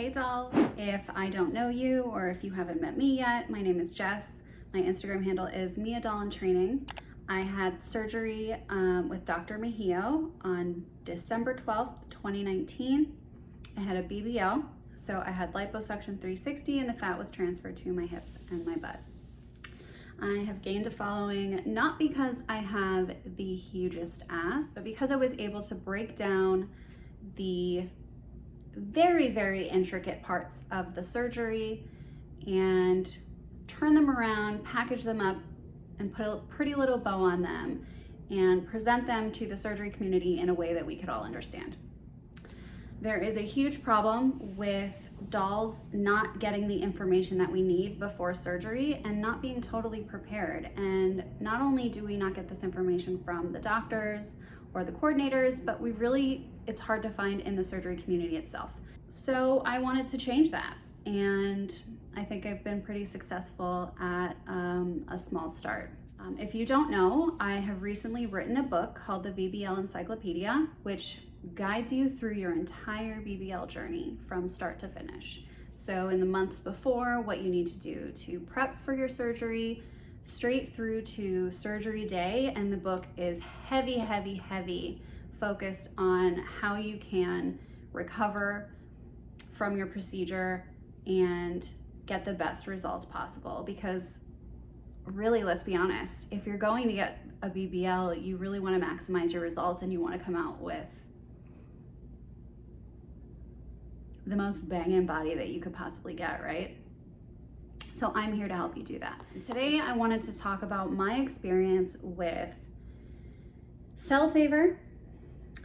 Hey dolls, if I don't know you or if you haven't met me yet, my name is Jess. My Instagram handle is MiaDoll-in-Training. I had surgery with Dr. Mehio on December 12th, 2019. I had a BBL, so I had liposuction 360 and the fat was transferred to my hips and my butt. I have gained a following not because I have the hugest ass, but because I was able to break down the very, very intricate parts of the surgery and turn them around, package them up, and put a pretty little bow on them and present them to the surgery community in a way that we could all understand. There is a huge problem with dolls not getting the information that we need before surgery and not being totally prepared. And not only do we not get this information from the doctors or the coordinators, but it's hard to find in the surgery community itself. So I wanted to change that. And I think I've been pretty successful at a small start. If you don't know, I have recently written a book called the BBL Encyclopedia, which guides you through your entire BBL journey from start to finish. So in the months before, what you need to do to prep for your surgery, straight through to surgery day, and the book is heavy, heavy, heavy focused on how you can recover from your procedure and get the best results possible. Because really, let's be honest, if you're going to get a BBL, you really want to maximize your results and you want to come out with the most banging body that you could possibly get, right? So I'm here to help you do that. And today I wanted to talk about my experience with Cell Saver,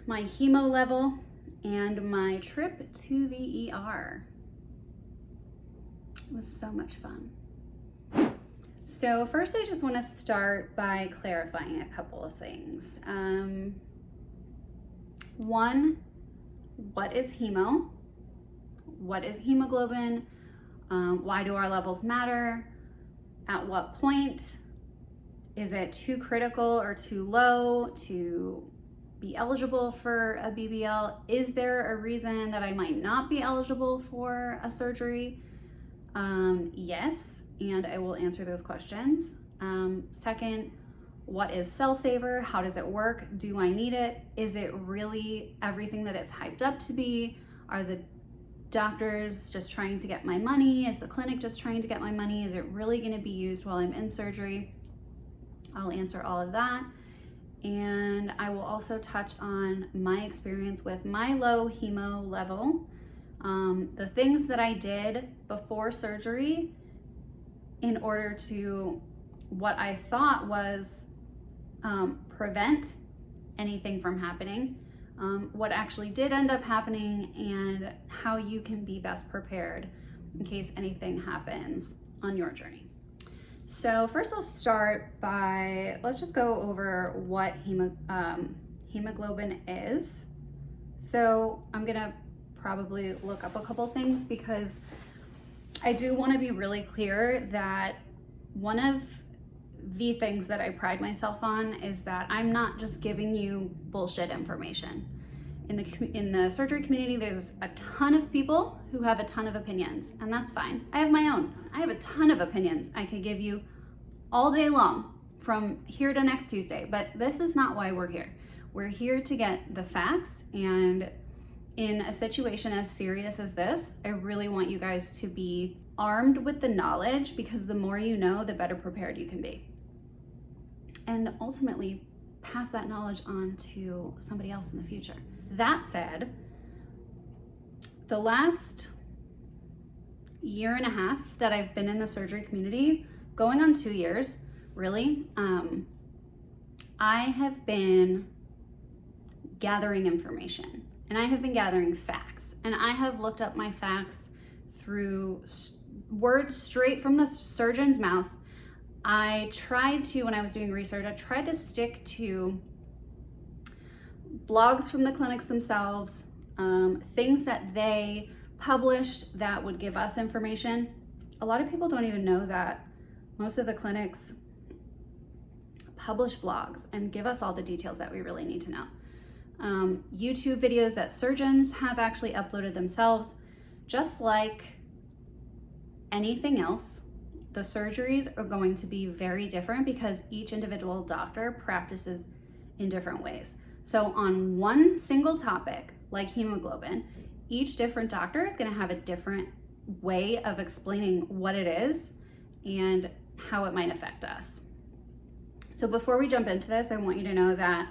my hemo level, and my trip to the ER. It was so much fun. So first, I just want to start by clarifying a couple of things. One, what is hemo? What is hemoglobin? Why do our levels matter? At what point? Is it too critical or too low to be eligible for a BBL? Is there a reason that I might not be eligible for a surgery? Yes, and I will answer those questions. Second, what is Cell Saver? How does it work? Do I need it? Is it really everything that it's hyped up to be? Are the doctors just trying to get my money? Is the clinic just trying to get my money? Is it really going to be used while I'm in surgery? I'll answer all of that. And I will also touch on my experience with my low hemo level, the things that I did before surgery in order to what I thought was prevent anything from happening, what actually did end up happening, and how you can be best prepared in case anything happens on your journey. So first I'll start by, let's just go over what hemoglobin is. So I'm gonna probably look up a couple things because I do want to be really clear that one of the things that I pride myself on is that I'm not just giving you bullshit information. In the surgery community, there's a ton of people who have a ton of opinions, and that's fine. I have my own. I have a ton of opinions I could give you all day long from here to next Tuesday, but this is not why we're here. We're here to get the facts, and in a situation as serious as this, I really want you guys to be armed with the knowledge, because the more you know, the better prepared you can be. And ultimately, pass that knowledge on to somebody else in the future. That said, the last year and a half that I've been in the surgery community, going on 2 years, really, I have been gathering information. And I have been gathering facts, and I have looked up my facts through words straight from the surgeon's mouth. I tried to, when I was doing research, I tried to stick to blogs from the clinics themselves, things that they published that would give us information. A lot of people don't even know that most of the clinics publish blogs and give us all the details that we really need to know. YouTube videos that surgeons have actually uploaded themselves Just like anything else, the surgeries are going to be very different because each individual doctor practices in different ways. So on one single topic, like hemoglobin, each different doctor is going to have a different way of explaining what it is and how it might affect us. So before we jump into this, I want you to know that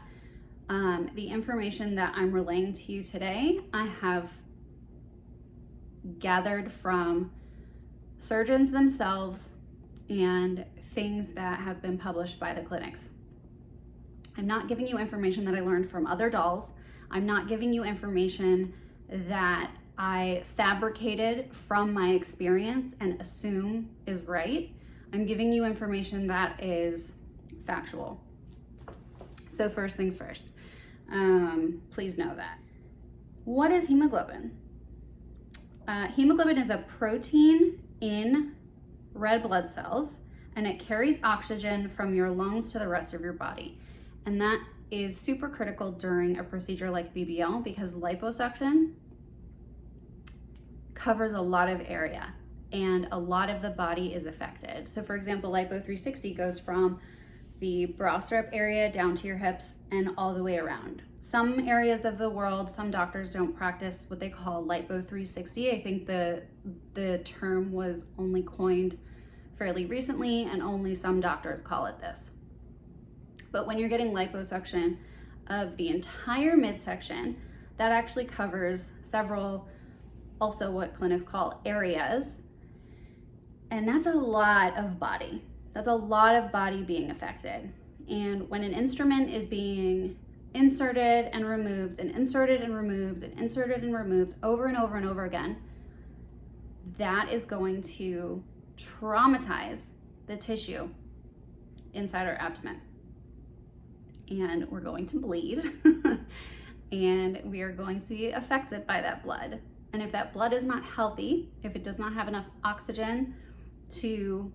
the information that I'm relaying to you today, I have gathered from surgeons themselves and things that have been published by the clinics. I'm not giving you information that I learned from other dolls. I'm not giving you information that I fabricated from my experience and assume is right. I'm giving you information that is factual. So first things first, please know that. What is hemoglobin? Hemoglobin is a protein in red blood cells, and it carries oxygen from your lungs to the rest of your body. And that is super critical during a procedure like BBL because liposuction covers a lot of area and a lot of the body is affected. So for example, Lipo360 goes from the bra strap area down to your hips and all the way around. Some areas of the world, some doctors don't practice what they call Lipo360. I think the term was only coined fairly recently and only some doctors call it this. But when you're getting liposuction of the entire midsection, that actually covers several, also what clinics call areas. And that's a lot of body. That's a lot of body being affected. And when an instrument is being inserted and removed and inserted and removed and inserted and removed over and over and over again, that is going to traumatize the tissue inside our abdomen. And we're going to bleed and we are going to be affected by that blood. And if that blood is not healthy, if it does not have enough oxygen to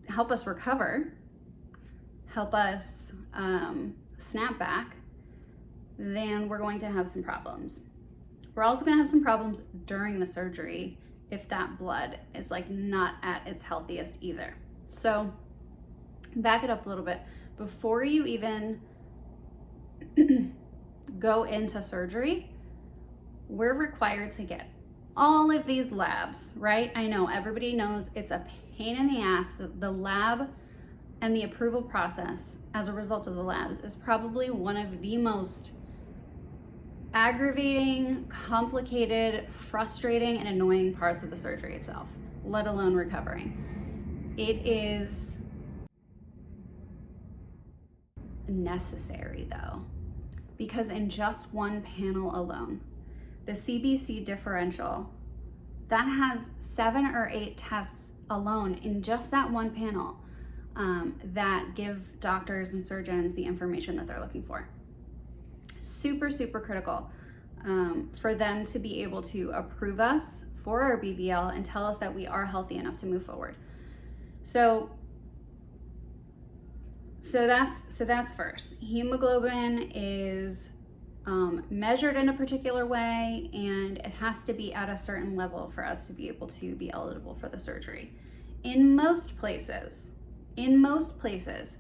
help us recover, help us snap back, then we're going to have some problems. We're also going to have some problems during the surgery if that blood is like not at its healthiest either. So back it up a little bit. Before you even go into surgery, we're required to get all of these labs, right? I know everybody knows it's a pain in the ass. The lab and the approval process as a result of the labs is probably one of the most aggravating, complicated, frustrating, and annoying parts of the surgery itself, let alone recovering. It is necessary though, because in just one panel alone, the CBC differential, that has 7 or 8 tests alone in just that one panel that give doctors and surgeons the information that they're looking for. Super, super critical for them to be able to approve us for our BBL and tell us that we are healthy enough to move forward. So that's first. Hemoglobin is measured in a particular way, and it has to be at a certain level for us to be able to be eligible for the surgery. In most places,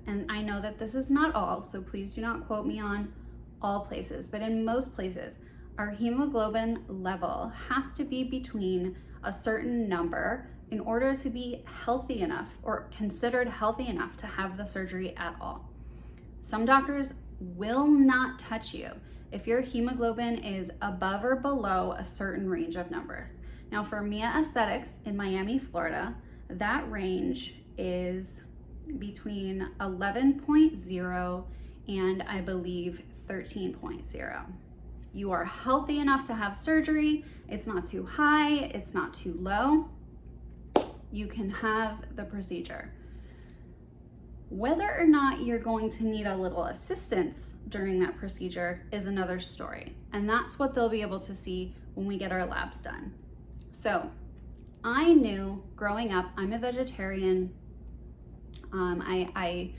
and I know that this is not all, so please do not quote me on all places, but in most places, our hemoglobin level has to be between a certain number in order to be healthy enough or considered healthy enough to have the surgery at all. Some doctors will not touch you if your hemoglobin is above or below a certain range of numbers. Now for Mia Aesthetics in Miami, Florida, that range is between 11.0 and I believe 13.0. You are healthy enough to have surgery. It's not too high, it's not too low. You can have the procedure. Whether or not you're going to need a little assistance during that procedure is another story. And that's what they'll be able to see when we get our labs done. So I knew growing up, I'm a vegetarian. I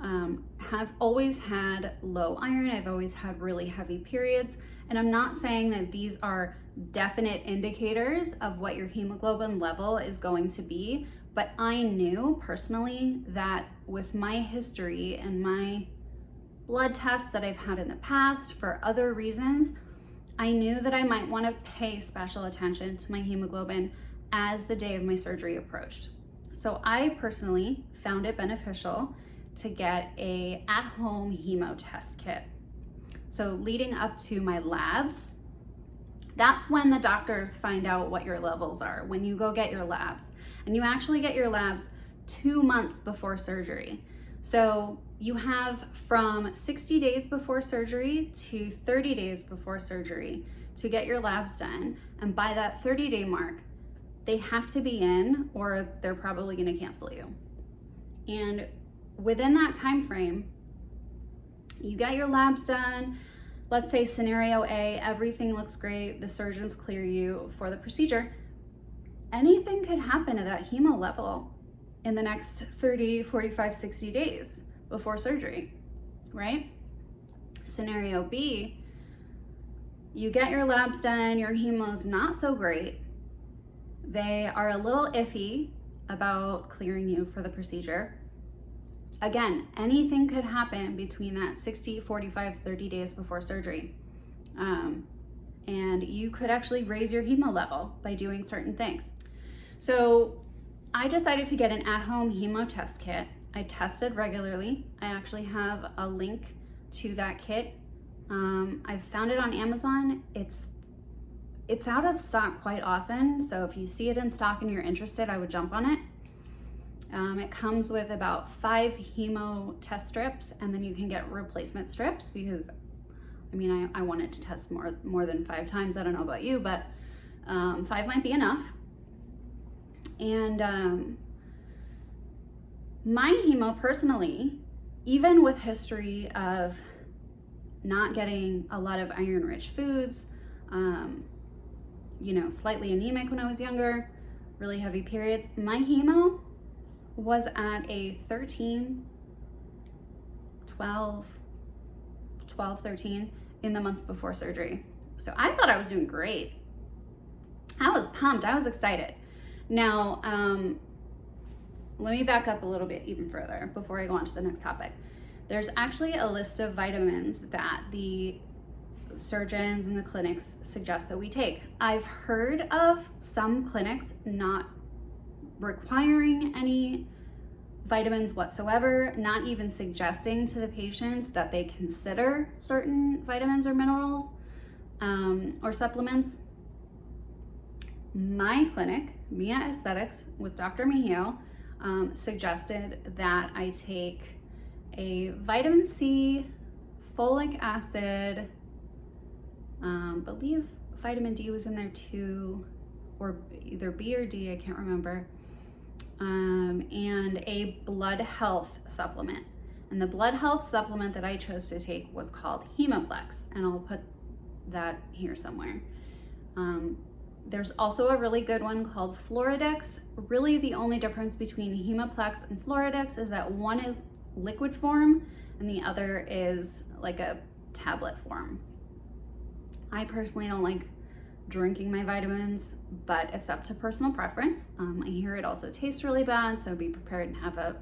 have always had low iron. I've always had really heavy periods. And I'm not saying that these are definite indicators of what your hemoglobin level is going to be, but I knew personally that with my history and my blood tests that I've had in the past for other reasons, I knew that I might want to pay special attention to my hemoglobin as the day of my surgery approached. So I personally found it beneficial to get a at-home hemo test kit. So leading up to my labs, that's when the doctors find out what your levels are, when you go get your labs. And you actually get your labs 2 months before surgery. So you have from 60 days before surgery to 30 days before surgery to get your labs done. And by that 30-day mark, they have to be in or they're probably going to cancel you. And within that time frame, you get your labs done. Let's say scenario A, everything looks great, the surgeons clear you for the procedure. Anything could happen to that hemo level in the next 30, 45, 60 days before surgery, right? Scenario B, you get your labs done, your hemo's not so great. They are a little iffy about clearing you for the procedure. Again, anything could happen between that 60, 45, 30 days before surgery. And you could actually raise your hemo level by doing certain things. So I decided to get an at-home hemo test kit. I tested regularly. I actually have a link to that kit. I've found it on Amazon. It's out of stock quite often. So if you see it in stock and you're interested, I would jump on it. It comes with about 5 hemo test strips, and then you can get replacement strips because, I mean, I wanted to test more than 5 times. I don't know about you, but 5 might be enough. And my hemo personally, even with history of not getting a lot of iron-rich foods, slightly anemic when I was younger, really heavy periods, my hemo was at a 13 in the months before surgery. So I thought I was doing great. I was pumped, I was excited. Now, let me back up a little bit even further before I go on to the next topic. There's actually a list of vitamins that the surgeons and the clinics suggest that we take. I've heard of some clinics not requiring any vitamins whatsoever, not even suggesting to the patients that they consider certain vitamins or minerals or supplements. My clinic, Mia Aesthetics with Dr. Mehio, suggested that I take a vitamin C, folic acid, believe vitamin D was in there too, or either B or D, I can't remember, and a blood health supplement. And the blood health supplement that I chose to take was called Hemoplex, and I'll put that here somewhere. There's also a really good one called Floridix. Really the only difference between Hemoplex and Floridix is that one is liquid form and the other is like a tablet form. I personally don't like drinking my vitamins, but it's up to personal preference. I hear it also tastes really bad, so be prepared and have a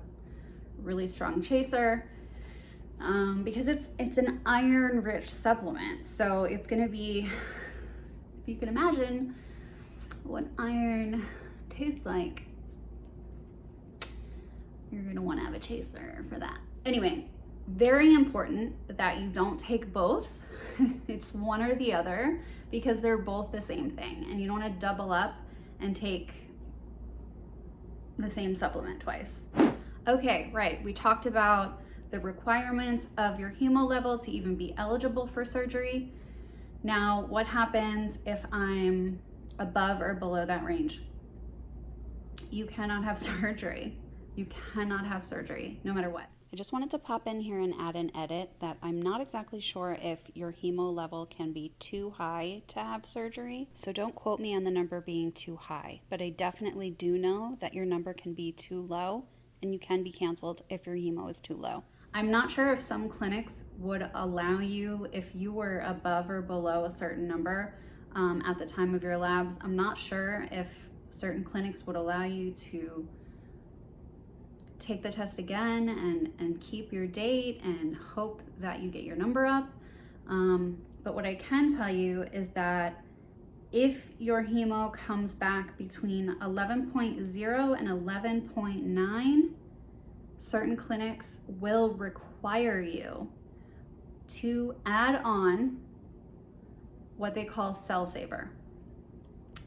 really strong chaser because it's an iron-rich supplement. So it's gonna be, if you can imagine what iron tastes like, you're gonna wanna have a chaser for that. Anyway, very important that you don't take both. It's one or the other because they're both the same thing, and you don't want to double up and take the same supplement twice. Okay, right, we talked about the requirements of your hemo level to even be eligible for surgery. Now, what happens if I'm above or below that range? You cannot have surgery. You cannot have surgery, no matter what. I just wanted to pop in here and add an edit that I'm not exactly sure if your hemo level can be too high to have surgery. So don't quote me on the number being too high, but I definitely do know that your number can be too low and you can be canceled if your hemo is too low. I'm not sure if some clinics would allow you, if you were above or below a certain number at the time of your labs. I'm not sure if certain clinics would allow you to take the test again and keep your date and hope that you get your number up. But what I can tell you is that if your hemo comes back between 11.0 and 11.9, certain clinics will require you to add on what they call Cell Saver.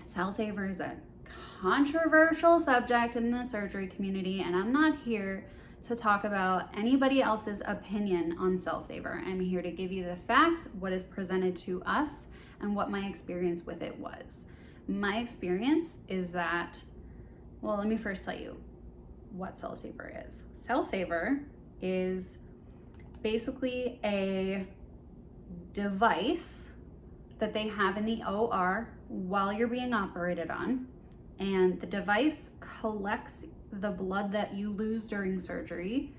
Cell Saver is a controversial subject in the surgery community, and I'm not here to talk about anybody else's opinion on Cell Saver. I'm here to give you the facts, what is presented to us, and what my experience with it was. My experience is that, well, let me first tell you what Cell Saver is. Cell Saver is basically a device that they have in the OR while you're being operated on, and the device collects the blood that you lose during surgery.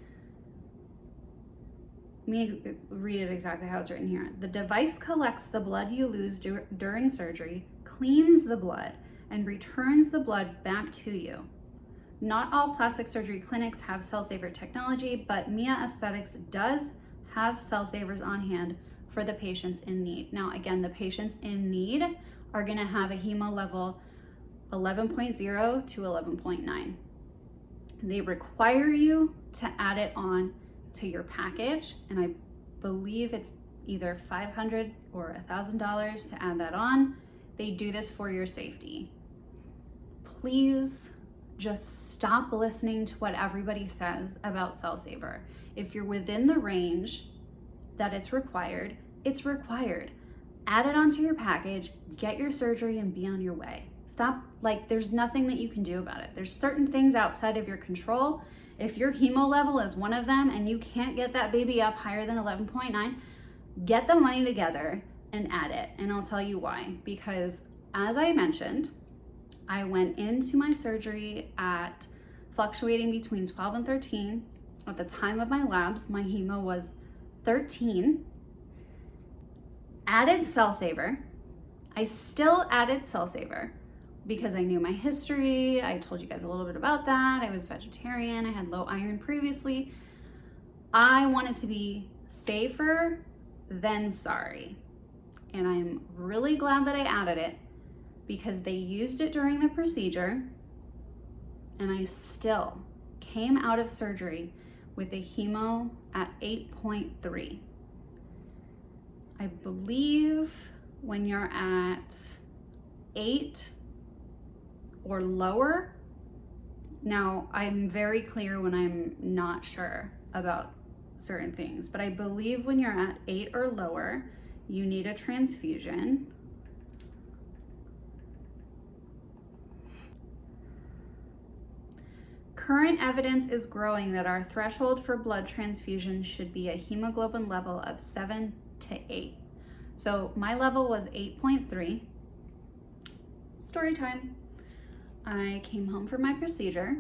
Let me read it exactly how it's written here. The device collects the blood you lose during surgery, cleans the blood, and returns the blood back to you. Not all plastic surgery clinics have Cell Saver technology, but Mia Aesthetics does have Cell Savers on hand for the patients in need. Now, again, the patients in need are gonna have a hemo level 11.0 to 11.9. They require you to add it on to your package, and I believe it's either $500 or $1,000 to add that on. They do this for your safety. Please just stop listening to what everybody says about Cell Saver. If you're within the range that it's required, it's required. Add it onto your package, get your surgery, and be on your way. Stop, there's nothing that you can do about it. There's certain things outside of your control. If your hemo level is one of them and you can't get that baby up higher than 11.9, get the money together and add it. And I'll tell you why. Because as I mentioned, I went into my surgery at fluctuating between 12 and 13. At the time of my labs, my hemo was 13. Added Cell Saver. I still added Cell Saver because I knew my history. I told you guys a little bit about that. I was vegetarian. I had low iron previously. I wanted to be safer than sorry. And I'm really glad that I added it because they used it during the procedure, and I still came out of surgery with a hemo at 8.3. I believe when you're at 8 or lower, now I'm very clear when I'm not sure about certain things, but I believe when you're at 8 or lower, you need a transfusion. Current evidence is growing that our threshold for blood transfusion should be a hemoglobin level of 7 to 8. So my level was 8.3. Story time. I came home from my procedure.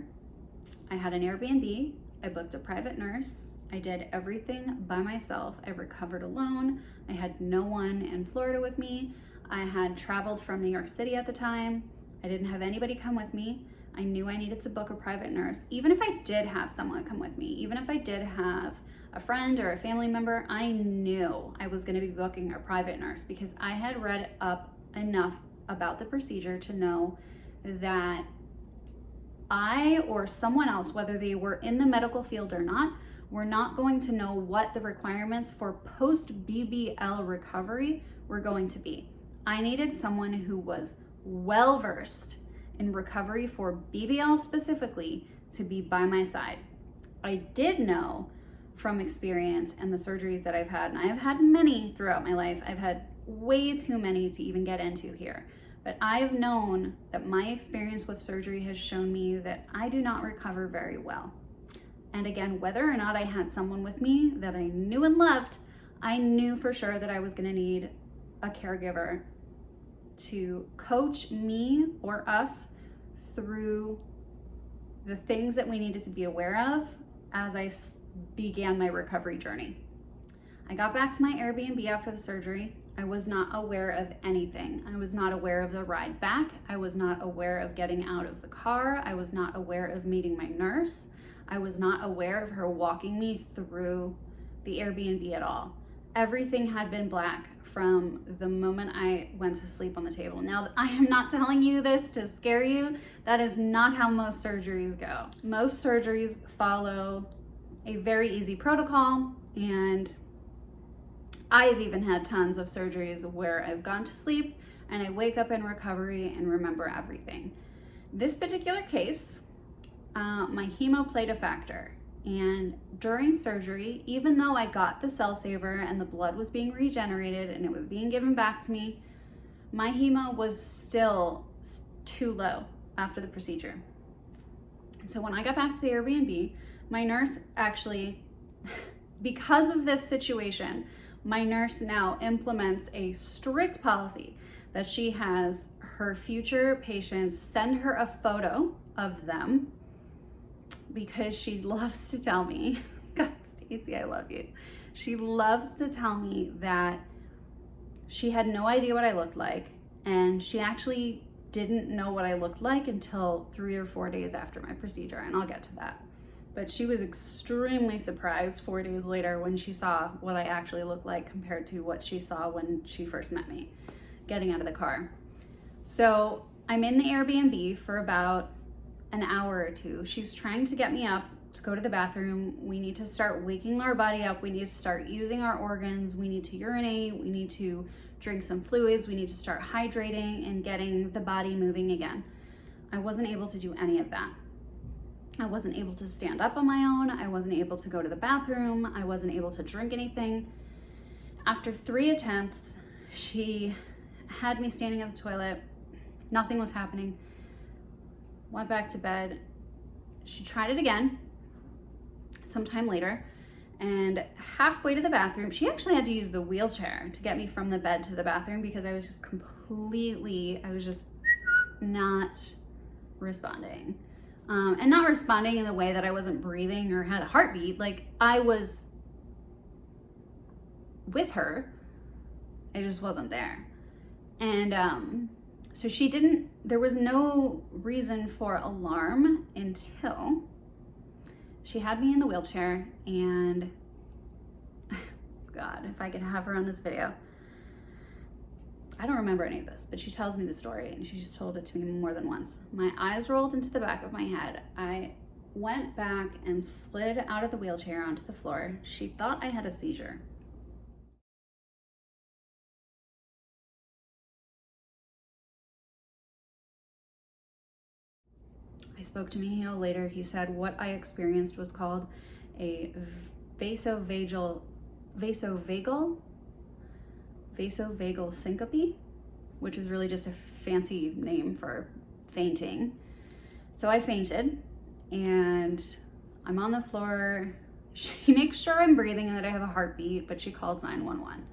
I had an Airbnb. I booked a private nurse. I did everything by myself. I recovered alone. I had no one in Florida with me. I had traveled from New York City at the time. I didn't have anybody come with me. I knew I needed to book a private nurse. Even if I did have someone come with me, even if I did have a friend or a family member, I knew I was gonna be booking a private nurse because I had read up enough about the procedure to know that I or someone else, whether they were in the medical field or not, were not going to know what the requirements for post-BBL recovery were going to be. I needed someone who was well-versed in recovery for BBL specifically to be by my side. I did know from experience and the surgeries that I've had, and I've had many throughout my life. I've had way too many to even get into here. But I've known that my experience with surgery has shown me that I do not recover very well. And again, whether or not I had someone with me that I knew and loved, I knew for sure that I was gonna need a caregiver to coach me or us through the things that we needed to be aware of as I began my recovery journey. I got back to my Airbnb after the surgery. I was not aware of anything. I was not aware of the ride back. I was not aware of getting out of the car. I was not aware of meeting my nurse. I was not aware of her walking me through the Airbnb at all. Everything had been black from the moment I went to sleep on the table. Now, I am not telling you this to scare you. That is not how most surgeries go. Most surgeries follow a very easy protocol, and I've even had tons of surgeries where I've gone to sleep and I wake up in recovery and remember everything. This particular case, my hemo played a factor. And during surgery, even though I got the cell saver and the blood was being regenerated and it was being given back to me, my hemo was still too low after the procedure. So when I got back to the Airbnb, my nurse actually, because of this situation, my nurse now implements a strict policy that she has her future patients send her a photo of them, because she loves to tell me, God, Stacey, I love you. She loves to tell me that she had no idea what I looked like, and she actually didn't know what I looked like until 3 or 4 days after my procedure, and I'll get to that. But she was extremely surprised 4 days later when she saw what I actually looked like compared to what she saw when she first met me getting out of the car. So I'm in the Airbnb for about an hour or two. She's trying to get me up to go to the bathroom. We need to start waking our body up. We need to start using our organs. We need to urinate. We need to drink some fluids. We need to start hydrating and getting the body moving again. I wasn't able to do any of that. I wasn't able to stand up on my own. I wasn't able to go to the bathroom. I wasn't able to drink anything. After 3 attempts, she had me standing at the toilet. Nothing was happening. Went back to bed. She tried it again sometime later, and halfway to the bathroom, she actually had to use the wheelchair to get me from the bed to the bathroom because I was just not responding. And not responding in the way that I wasn't breathing or had a heartbeat. Like, I was with her, I just wasn't there. And so there was no reason for alarm until she had me in the wheelchair, and God, if I could have her on this video. I don't remember any of this, but she tells me the story, and she's told it to me more than once. My eyes rolled into the back of my head. I went back and slid out of the wheelchair onto the floor. She thought I had a seizure. I spoke to Mehio later. He said what I experienced was called a vasovagal syncope, which is really just a fancy name for fainting. So I fainted, and I'm on the floor. She makes sure I'm breathing and that I have a heartbeat, but she calls 911.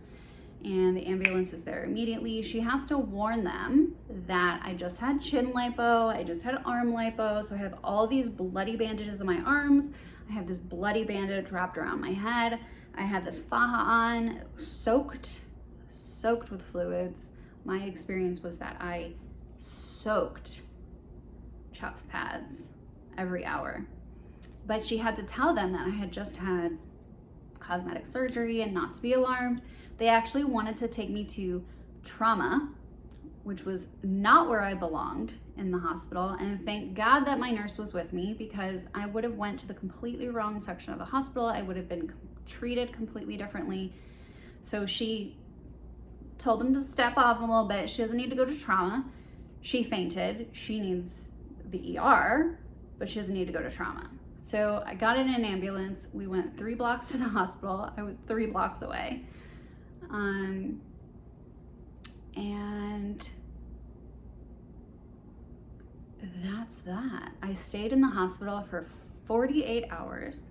And the ambulance is there immediately. She has to warn them that I just had chin lipo, I just had arm lipo, so I have all these bloody bandages on my arms. I have this bloody bandage wrapped around my head. I have this faja on, soaked with fluids. My experience was that I soaked Chuck's pads every hour. But she had to tell them that I had just had cosmetic surgery and not to be alarmed. They actually wanted to take me to trauma, which was not where I belonged in the hospital. And thank God that my nurse was with me, because I would have went to the completely wrong section of the hospital. I would have been treated completely differently. So she told them to step off a little bit. She doesn't need to go to trauma. She fainted. She needs the ER, but she doesn't need to go to trauma. So I got in an ambulance. We went 3 blocks to the hospital. I was 3 blocks away. And that's that. I stayed in the hospital for 48 hours.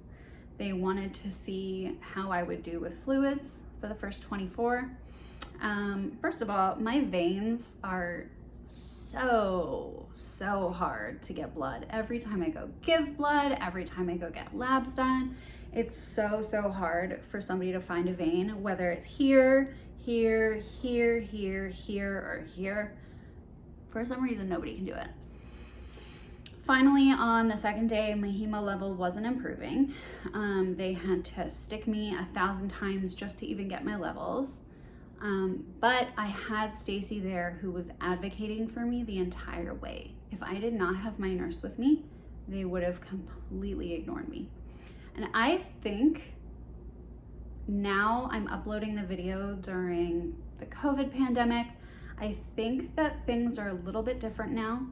They wanted to see how I would do with fluids for the first 24. First of all, my veins are so hard to get blood. Every time I go give blood, every time I go get labs done, it's so hard for somebody to find a vein, whether it's here, or here. For some reason, nobody can do it. Finally, on the second day, my hemo level wasn't improving. They had to stick me 1,000 times just to even get my levels. But I had Stacy there who was advocating for me the entire way. If I did not have my nurse with me, they would have completely ignored me. And I think now I'm uploading the video during the COVID pandemic. I think that things are a little bit different now.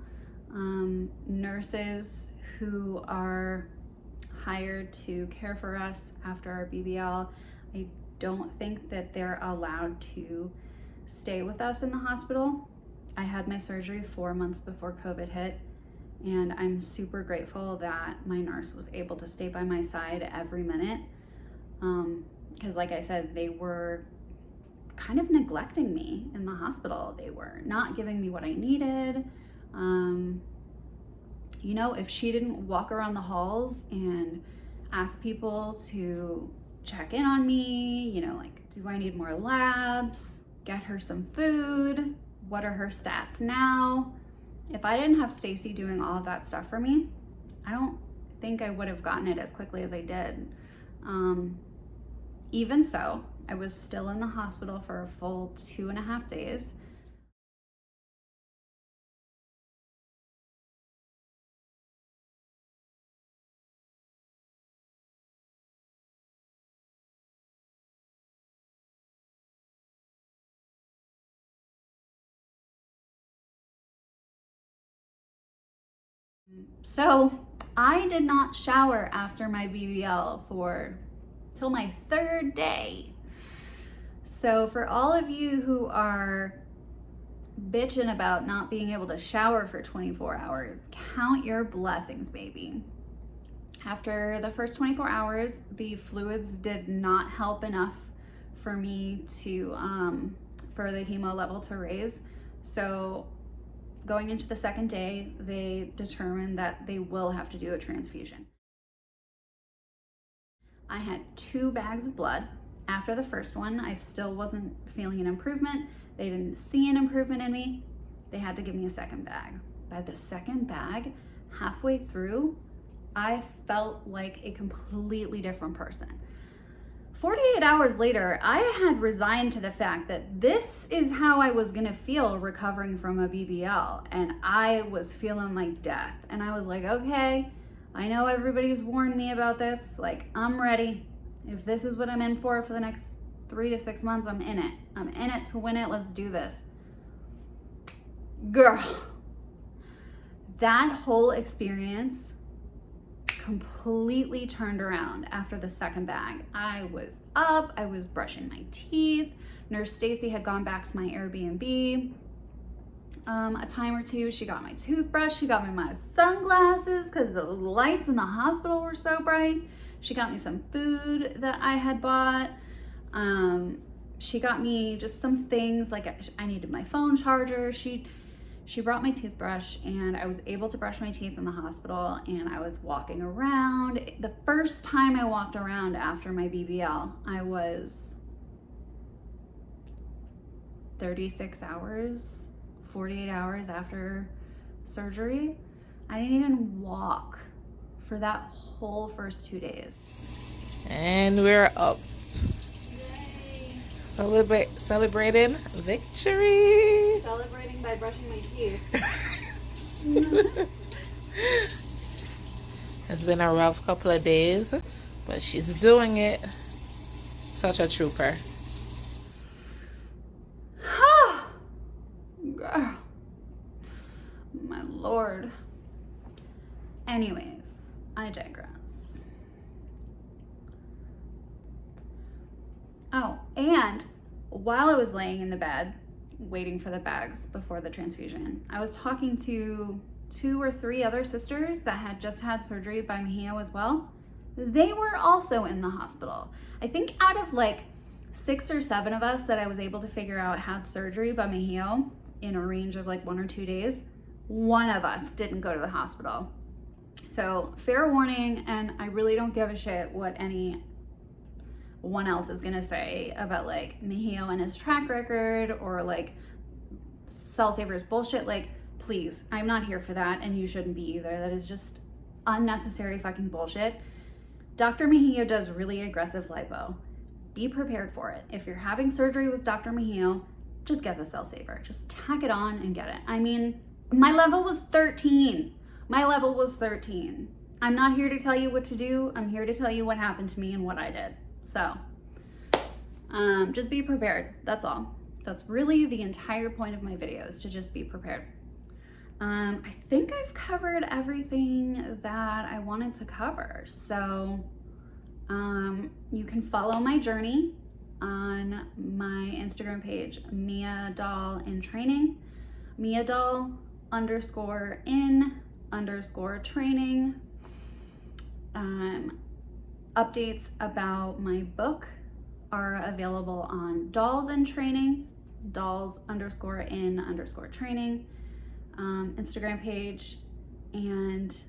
Nurses who are hired to care for us after our BBL, I don't think that they're allowed to stay with us in the hospital. I had my surgery 4 months before COVID hit, and I'm super grateful that my nurse was able to stay by my side every minute. Because like I said, they were kind of neglecting me in the hospital. They were not giving me what I needed. You know, if she didn't walk around the halls and ask people to check in on me, you know, like, do I need more labs? Get her some food? What are her stats now? If I didn't have Stacy doing all of that stuff for me, I don't think I would have gotten it as quickly as I did. Even so, I was still in the hospital for a full 2.5 days. So I did not shower after my BBL till my 3rd day. So for all of you who are bitching about not being able to shower for 24 hours, count your blessings, baby. After the first 24 hours, the fluids did not help enough for me to, for the hemo level to raise. So going into the 2nd day, they determined that they will have to do a transfusion. I had 2 bags of blood. After the first one, I still wasn't feeling an improvement. They didn't see an improvement in me. They had to give me a 2nd bag. By the 2nd bag, halfway through, I felt like a completely different person. 48 hours later, I had resigned to the fact that this is how I was gonna feel recovering from a BBL, and I was feeling like death. And I was like, okay, I know everybody's warned me about this, like, I'm ready. If this is what I'm in for the next 3 to 6 months, I'm in it. I'm in it to win it, let's do this. Girl, that whole experience completely turned around after the 2nd bag. I was up, I was brushing my teeth. Nurse Stacy had gone back to my Airbnb a time or two. She got my toothbrush, she got me my sunglasses because the lights in the hospital were so bright. She got me some food that I had bought. She got me just some things, like I needed my phone charger. She brought my toothbrush, and I was able to brush my teeth in the hospital, and I was walking around. The first time I walked around after my BBL, I was 36 hours, 48 hours after surgery. I didn't even walk for that whole first 2 days. And we're up. Yay. Celebrating victory. Celebrating by brushing my teeth. It's been a rough couple of days, but she's doing it. Such a trooper. Girl. My Lord. Anyways, I digress. Oh, and while I was laying in the bed, waiting for the bags before the transfusion, I was talking to 2 or 3 other sisters that had just had surgery by Mehio as well. They were also in the hospital. I think out of like 6 or 7 of us that I was able to figure out had surgery by Mehio, in a range of like 1 or 2 days. One of us didn't go to the hospital. So fair warning, and I really don't give a shit what anyone else is gonna say about like Mehio and his track record or like Cell Saver's bullshit. Like, please, I'm not here for that, and you shouldn't be either. That is just unnecessary fucking bullshit. Dr. Mehio does really aggressive lipo. Be prepared for it. If you're having surgery with Dr. Mehio, just get the Cell Saver. Just tack it on and get it. I mean, my level was 13. My level was 13. I'm not here to tell you what to do. I'm here to tell you what happened to me and what I did. So, just be prepared. That's all. That's really the entire point of my videos, to just be prepared. I think I've covered everything that I wanted to cover. So, you can follow my journey on my Instagram page, Mia Doll in Training, Mia Doll _in_training. Updates about my book are available on Dolls in Training, Dolls _in_training Instagram page, and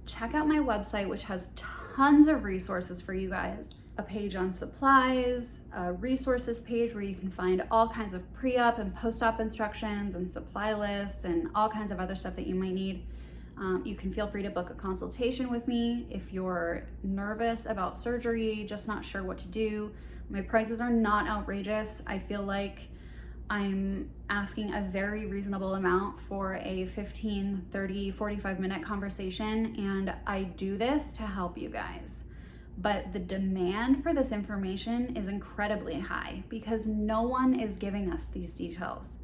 check out my website, which has tons of resources for you guys. A page on supplies, a resources page where you can find all kinds of pre-op and post-op instructions and supply lists and all kinds of other stuff that you might need. You can feel free to book a consultation with me if you're nervous about surgery, just not sure what to do. My prices are not outrageous. I feel like I'm asking a very reasonable amount for a 15, 30, 45-minute conversation, and I do this to help you guys. But the demand for this information is incredibly high because no one is giving us these details.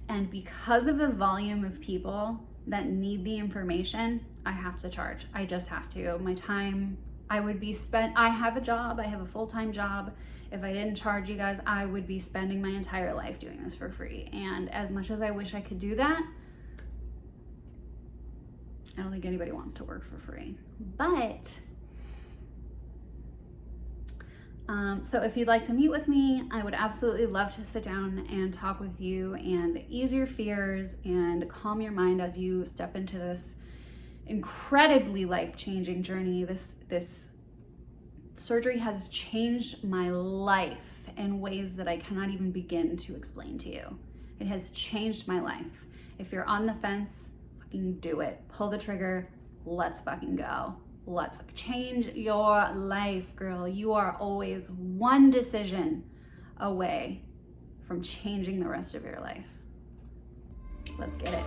And because of the volume of people that need the information, I have to charge. I just have to. My time, I have a job, I have a full-time job. If I didn't charge you guys, I would be spending my entire life doing this for free. And as much as I wish I could do that, I don't think anybody wants to work for free. But, so if you'd like to meet with me, I would absolutely love to sit down and talk with you and ease your fears and calm your mind as you step into this incredibly life-changing journey. This surgery has changed my life in ways that I cannot even begin to explain to you. It has changed my life. If you're on the fence, fucking do it. Pull the trigger. Let's fucking go. Let's change your life, girl. You are always one decision away from changing the rest of your life. Let's get it.